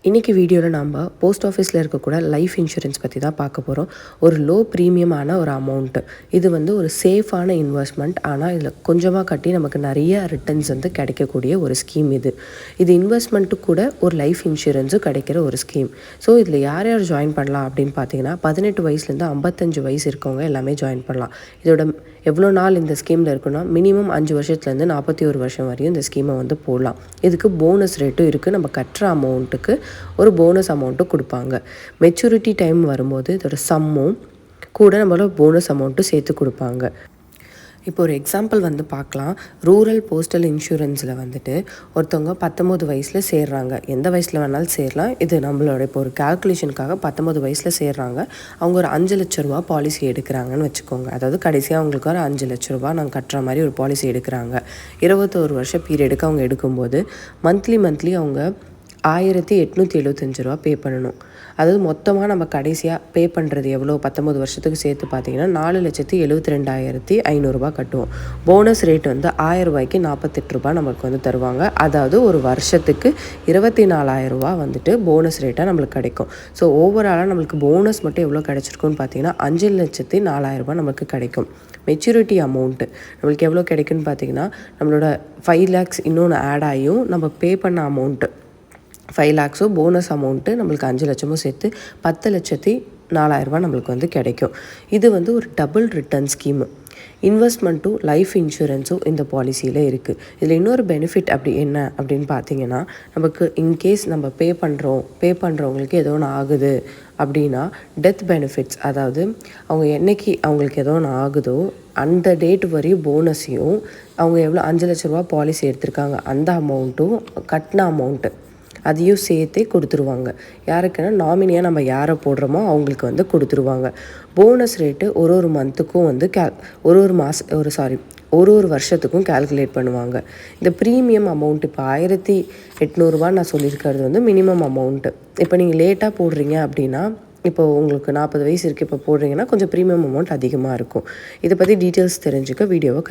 இன்றைக்கி வீடியோவில் நம்ம போஸ்ட் ஆஃபீஸில் இருக்கக்கூட லைஃப் இன்சூரன்ஸ் பற்றி தான் பார்க்க போகிறோம். ஒரு லோ ப்ரீமியமான ஒரு அமௌண்ட்டு. இது ஒரு சேஃபான இன்வெஸ்ட்மெண்ட். ஆனால் இதில் கொஞ்சமாக கட்டி நமக்கு நிறைய ரிட்டர்ன்ஸ் கிடைக்கக்கூடிய ஒரு ஸ்கீம் இது. இது இன்வெஸ்ட்மெண்ட்டு கூட ஒரு லைஃப் இன்சூரன்ஸும் கிடைக்கிற ஒரு ஸ்கீம். ஸோ இதில் யார் யார் ஜாயின் பண்ணலாம் அப்படின்னு பார்த்தீங்கன்னா 18 வயசுலேருந்து 55 வயசு இருக்கவங்க எல்லாமே ஜாயின் பண்ணலாம். இதோட எவ்வளோ நாள் இந்த ஸ்கீமில் இருக்குன்னா மினிமம் 5 வருஷத்துலேருந்து 41 வருஷம் வரையும் இந்த ஸ்கீமை போடலாம். இதுக்கு போனஸ் ரேட்டும் இருக்குது. நம்ம கட்டுற அமௌண்ட்டுக்கு ஒரு போனஸ் அமௌண்ட்டும் கொடுப்பாங்க. மெச்சூரிட்டி டைம் வரும்போது இதோட சம்மும் கூட நம்மளோட போனஸ் அமௌண்ட்டும் சேர்த்து கொடுப்பாங்க. இப்போ ஒரு எக்ஸாம்பிள் பார்க்கலாம். ரூரல் போஸ்டல் இன்சூரன்ஸில் ஒருத்தவங்க 19 வயசில் சேர்றாங்க. எந்த வயசில் வேணாலும் சேரலாம். இது நம்மளோட இப்போ ஒரு கால்குலேஷனுக்காக 19 வயசில் சேர்றாங்க. அவங்க ஒரு 5 லட்ச ரூபா பாலிசி எடுக்கிறாங்கன்னு வச்சுக்கோங்க. அதாவது கடைசியாக அவங்களுக்கு ஒரு 5 லட்ச ரூபா நாங்கள் கட்டுற மாதிரி ஒரு பாலிசி எடுக்கிறாங்க. 21 வருஷம் பீரியடுக்கு அவங்க எடுக்கும்போது மந்த்லி அவங்க 1875 ரூபா பே பண்ணணும். அதாவது மொத்தமாக நம்ம கடைசியாக பே பண்ணுறது எவ்வளோ 19 வருஷத்துக்கு சேர்த்து பார்த்தீங்கன்னா 4,72,500 ரூபா கட்டுவோம். போனஸ் ரேட் 1000 ரூபாய்க்கு 48 ரூபா நமக்கு தருவாங்க. அதாவது ஒரு வருஷத்துக்கு 24,000 ரூபா போனஸ் ரேட்டாக நம்மளுக்கு கிடைக்கும். ஸோ ஓவராலாக நம்மளுக்கு போனஸ் மட்டும் எவ்வளோ கிடைச்சிருக்குன்னு பார்த்தீங்கன்னா 5,04,000 ரூபா நமக்கு கிடைக்கும். மெச்சூரிட்டி அமௌண்ட்டு நம்மளுக்கு எவ்வளோ கிடைக்குன்னு பார்த்தீங்கன்னா நம்மளோட 5 lakhs இன்னொன்று ஆட் ஆகியும் நம்ம பே பண்ண அமௌண்ட்டு 5 lakhs போனஸ் அமௌண்ட்டு நம்மளுக்கு 5 லட்சமும் சேர்த்து 10,04,000 ரூபா நம்மளுக்கு கிடைக்கும். இது ஒரு டபுள் ரிட்டர்ன் ஸ்கீமு. இன்வெஸ்ட்மெண்ட்டும் லைஃப் இன்சூரன்ஸும் இந்த பாலிசியில் இருக்குது. இதில் இன்னொரு பெனிஃபிட் என்ன அப்படின்னு பார்த்தீங்கன்னா நமக்கு இன்கேஸ் நம்ம பே பண்ணுறவங்களுக்கு ஏதோ ஒன்று ஆகுது அப்படின்னா டெத் பெனிஃபிட்ஸ், அதாவது அவங்க என்னைக்கு அவங்களுக்கு ஏதோ ஒன்று ஆகுதோ அந்த டேட் வரையும் போனஸையும் அவங்க எவ்வளோ 5 லட்ச ரூபா பாலிசி எடுத்திருக்காங்க அந்த அமௌண்ட்டும் கட்டின அமௌண்ட்டு அதையும் சேர்த்தே கொடுத்துருவாங்க. யாருக்குன்னா நாமினியாக நம்ம யாரை போடுறோமோ அவங்களுக்கு கொடுத்துருவாங்க. போனஸ் ரேட்டு ஒரு மந்த்துக்கும் ஒரு வருஷத்துக்கும் கால்குலேட் பண்ணுவாங்க. இந்த ப்ரீமியம் அமௌண்ட் இப்போ 1,800 ரூபா நான் சொல்லியிருக்கிறது மினிமம் அமௌண்ட்டு. இப்போ நீங்கள் லேட்டாக போடுறீங்க அப்படின்னா இப்போ உங்களுக்கு 40 வயசு இருக்குது இப்போ போடுறீங்கன்னா கொஞ்சம் ப்ரீமியம் அமௌண்ட் அதிகமாக இருக்கும். இதை பற்றி டீட்டெயில்ஸ் தெரிஞ்சுக்க வீடியோவை